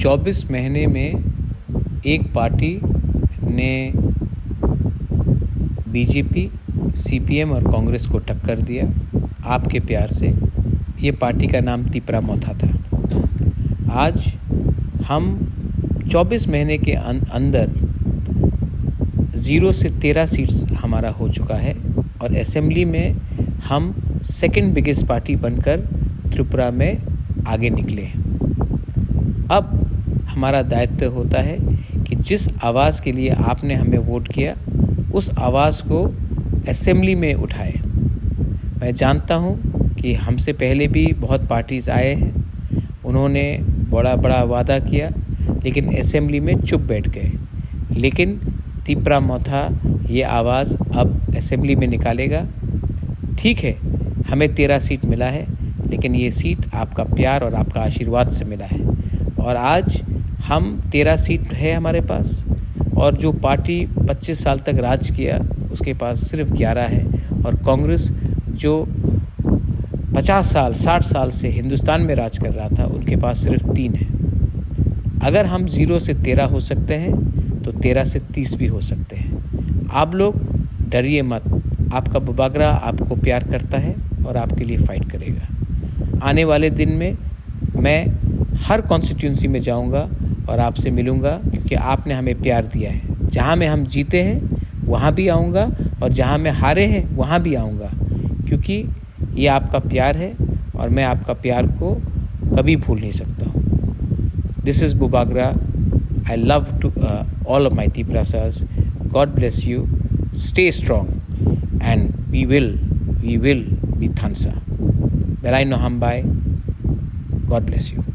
24 महीने में एक पार्टी ने बीजेपी, सीपीएम और कांग्रेस को टक्कर दिया आपके प्यार से। ये पार्टी का नाम तिपरा मोथा था। आज हम 24 महीने के अंदर 0 से 13 सीट्स हमारा हो चुका है और असेंबली में हम सेकंड बिगेस्ट पार्टी बनकर त्रिपुरा में आगे निकले। अब हमारा दायित्व होता है कि जिस आवाज़ के लिए आपने हमें वोट किया उस आवाज़ को असेंबली में उठाए। मैं जानता हूँ कि हमसे पहले भी बहुत पार्टीज़ आए हैं, उन्होंने बड़ा बड़ा वादा किया लेकिन असेंबली में चुप बैठ गए। लेकिन तिपरा मोथा ये आवाज़ अब असेंबली में निकालेगा। ठीक है, हमें 13 सीट मिला है लेकिन ये सीट आपका प्यार और आपका आशीर्वाद से मिला है और आज हम 13 सीट है हमारे पास और जो पार्टी 25 साल तक राज किया उसके पास सिर्फ 11 है और कांग्रेस जो 50 साल 60 साल से हिंदुस्तान में राज कर रहा था उनके पास सिर्फ 3 है। अगर हम 0 से 13 हो सकते हैं तो 13 से 30 भी हो सकते हैं। आप लोग डरिए मत, आपका बुबागरा आपको प्यार करता है और आपके लिए फ़ाइट करेगा। आने वाले दिन में मैं हर कॉन्स्टिट्यूंसी में जाऊंगा और आपसे मिलूंगा क्योंकि आपने हमें प्यार दिया है। जहां में हम जीते हैं वहां भी आऊंगा और जहां में हारे हैं वहां भी आऊंगा क्योंकि ये आपका प्यार है और मैं आपका प्यार को कभी भूल नहीं सकता हूँ। This is Bubagra. I love to all of my Tiprasas. God bless you. Stay strong and we will be Thansa. Belai Nohambai. God bless you.